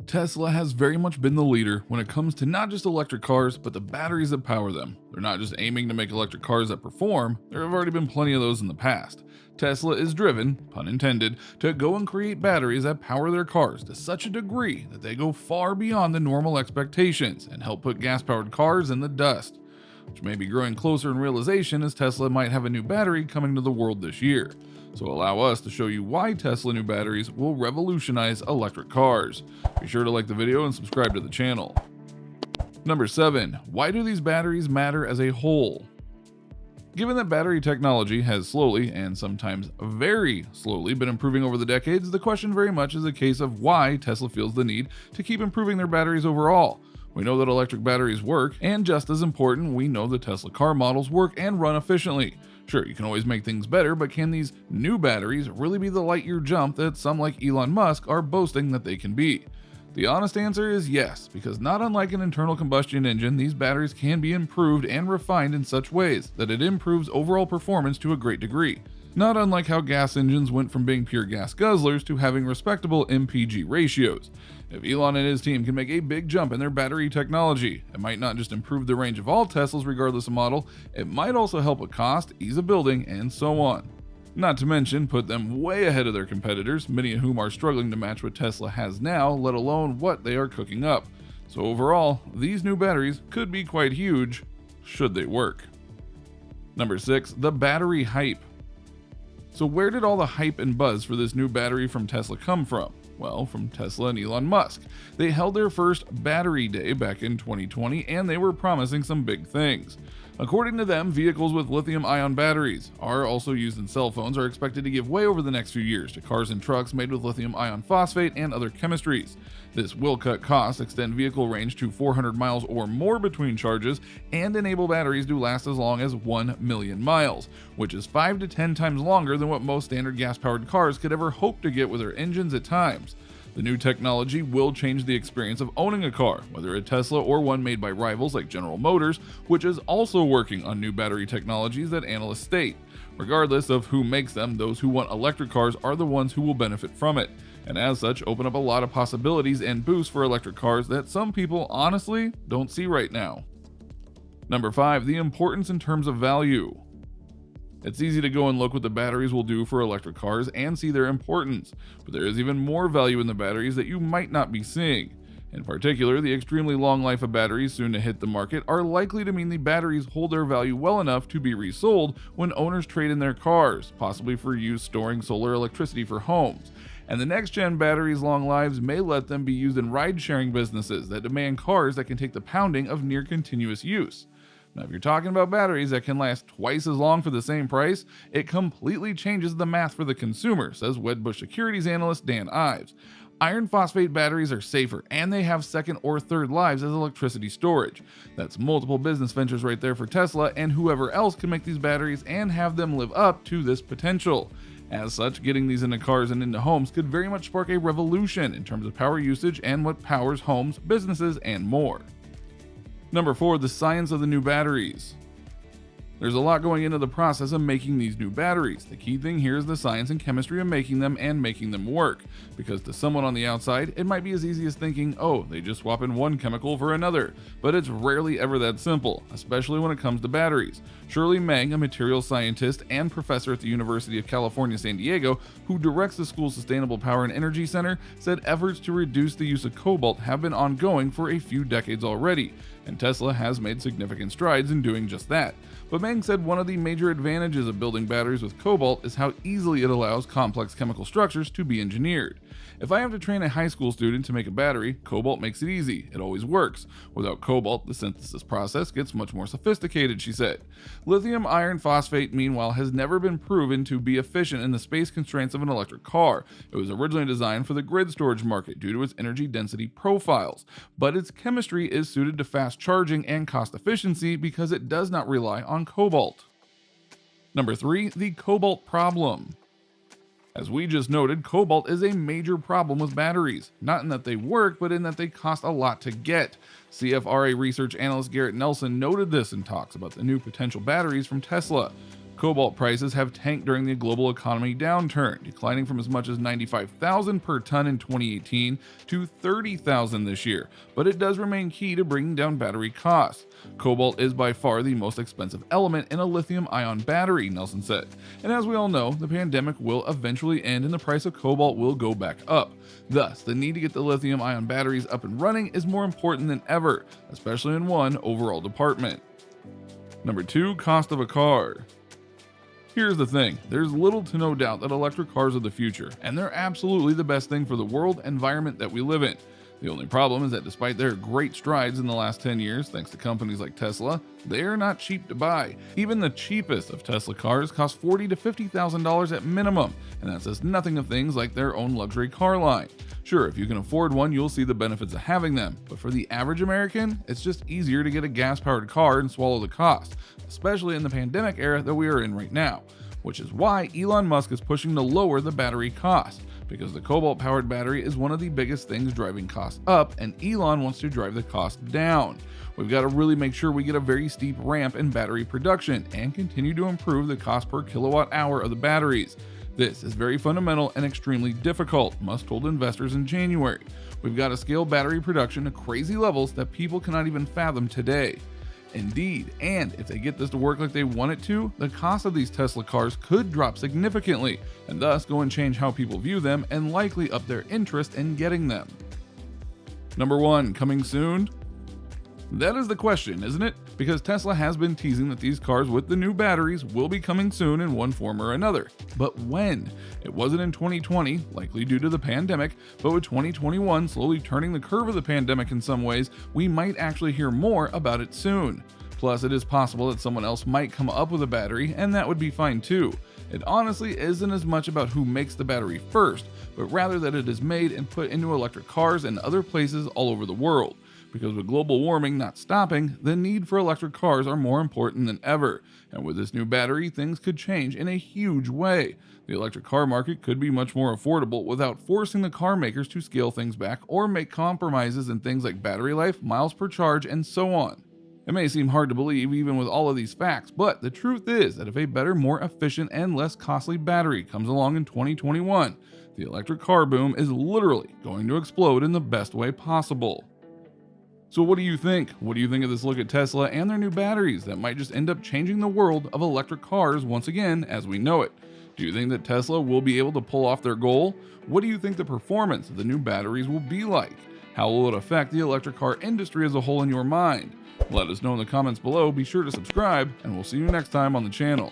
Tesla has very much been the leader when it comes to not just electric cars, but the batteries that power them. They're not just aiming to make electric cars that perform, there have already been plenty of those in the past. Tesla is driven, pun intended, to go and create batteries that power their cars to such a degree that they go far beyond the normal expectations and help put gas-powered cars in the dust, which may be growing closer in realization as Tesla might have a new battery coming to the world this year. So allow us to show you why Tesla new batteries will revolutionize electric cars. Be sure to like the video and subscribe to the channel. Number 7. Why do these batteries matter as a whole? Given that battery technology has slowly, and sometimes very slowly, been improving over the decades, the question very much is a case of why Tesla feels the need to keep improving their batteries overall. We know that electric batteries work, and just as important, we know the Tesla car models work and run efficiently. Sure, you can always make things better, but can these new batteries really be the light year jump that some like Elon Musk are boasting that they can be? The honest answer is yes, because not unlike an internal combustion engine, these batteries can be improved and refined in such ways that it improves overall performance to a great degree. Not unlike how gas engines went from being pure gas guzzlers to having respectable MPG ratios. If Elon and his team can make a big jump in their battery technology, it might not just improve the range of all Teslas regardless of model, it might also help with cost, ease of building, and so on. Not to mention put them way ahead of their competitors, many of whom are struggling to match what Tesla has now, let alone what they are cooking up. So overall, these new batteries could be quite huge, should they work. Number 6. The battery hype. So where did all the hype and buzz for this new battery from Tesla come from? Well, from Tesla and Elon Musk. They held their first battery day back in 2020 and they were promising some big things. According to them, vehicles with lithium-ion batteries are also used in cell phones are expected to give way over the next few years to cars and trucks made with lithium iron phosphate and other chemistries. This will cut costs, extend vehicle range to 400 miles or more between charges, and enable batteries to last as long as 1 million miles, which is 5 to 10 times longer than what most standard gas-powered cars could ever hope to get with their engines at times. The new technology will change the experience of owning a car, whether a Tesla or one made by rivals like General Motors, which is also working on new battery technologies that analysts state. Regardless of who makes them, those who want electric cars are the ones who will benefit from it, and as such open up a lot of possibilities and boosts for electric cars that some people honestly don't see right now. Number 5. The importance in terms of value. It's easy to go and look what the batteries will do for electric cars and see their importance, but there is even more value in the batteries that you might not be seeing. In particular, the extremely long life of batteries soon to hit the market are likely to mean the batteries hold their value well enough to be resold when owners trade in their cars, possibly for use storing solar electricity for homes. And the next-gen batteries' long lives may let them be used in ride-sharing businesses that demand cars that can take the pounding of near-continuous use. Now, if you're talking about batteries that can last twice as long for the same price, it completely changes the math for the consumer, says Wedbush Securities analyst Dan Ives. Iron phosphate batteries are safer, and they have second or third lives as electricity storage. That's multiple business ventures right there for Tesla and whoever else can make these batteries and have them live up to this potential. As such, getting these into cars and into homes could very much spark a revolution in terms of power usage and what powers homes, businesses, and more. Number 4. The science of the new batteries. There's a lot going into the process of making these new batteries. The key thing here is the science and chemistry of making them and making them work, because to someone on the outside, it might be as easy as thinking, oh, they just swap in one chemical for another, but it's rarely ever that simple, especially when it comes to batteries. Shirley Meng, a materials scientist and professor at the University of California, San Diego, who directs the school's Sustainable Power and Energy Center, said efforts to reduce the use of cobalt have been ongoing for a few decades already, and Tesla has made significant strides in doing just that. But Meng said one of the major advantages of building batteries with cobalt is how easily it allows complex chemical structures to be engineered. If I have to train a high school student to make a battery, cobalt makes it easy. It always works. Without cobalt, the synthesis process gets much more sophisticated, she said. Lithium iron phosphate, meanwhile, has never been proven to be efficient in the space constraints of an electric car. It was originally designed for the grid storage market due to its energy density profiles, but its chemistry is suited to fast charging and cost efficiency because it does not rely on cobalt. Number 3. The cobalt problem. As we just noted, cobalt is a major problem with batteries, not in that they work, but in that they cost a lot to get. CFRA research analyst Garrett Nelson noted this and talks about the new potential batteries from Tesla. Cobalt prices have tanked during the global economy downturn, declining from as much as $95,000 per ton in 2018 to $30,000 this year, but it does remain key to bringing down battery costs. Cobalt is by far the most expensive element in a lithium-ion battery, Nelson said. And as we all know, the pandemic will eventually end and the price of cobalt will go back up. Thus, the need to get the lithium-ion batteries up and running is more important than ever, especially in one overall department. Number 2, cost of a car. Here's the thing, there's little to no doubt that electric cars are the future, and they're absolutely the best thing for the world environment that we live in. The only problem is that despite their great strides in the last 10 years, thanks to companies like Tesla, they are not cheap to buy. Even the cheapest of Tesla cars cost $40,000 to $50,000 at minimum, and that says nothing of things like their own luxury car line. Sure, if you can afford one, you'll see the benefits of having them, but for the average American, it's just easier to get a gas-powered car and swallow the cost, especially in the pandemic era that we are in right now, which is why Elon Musk is pushing to lower the battery cost, because the cobalt-powered battery is one of the biggest things driving costs up, and Elon wants to drive the cost down. We've got to really make sure we get a very steep ramp in battery production and continue to improve the cost per kilowatt hour of the batteries. This is very fundamental and extremely difficult, Musk told investors in January. We've got to scale battery production to crazy levels that people cannot even fathom today. Indeed, and if they get this to work like they want it to, the cost of these Tesla cars could drop significantly, and thus go and change how people view them and likely up their interest in getting them. Number 1, coming soon? That is the question, isn't it? Because Tesla has been teasing that these cars with the new batteries will be coming soon in one form or another. But when? It wasn't in 2020, likely due to the pandemic, but with 2021 slowly turning the curve of the pandemic in some ways, we might actually hear more about it soon. Plus, it is possible that someone else might come up with a battery, and that would be fine too. It honestly isn't as much about who makes the battery first, but rather that it is made and put into electric cars and other places all over the world. Because with global warming not stopping, the need for electric cars are more important than ever. And with this new battery, things could change in a huge way. The electric car market could be much more affordable without forcing the car makers to scale things back or make compromises in things like battery life, miles per charge, and so on. It may seem hard to believe even with all of these facts, but the truth is that if a better, more efficient, and less costly battery comes along in 2021, the electric car boom is literally going to explode in the best way possible. So what do you think? What do you think of this look at Tesla and their new batteries that might just end up changing the world of electric cars once again as we know it? Do you think that Tesla will be able to pull off their goal? What do you think the performance of the new batteries will be like? How will it affect the electric car industry as a whole in your mind? Let us know in the comments below, be sure to subscribe, and we'll see you next time on the channel.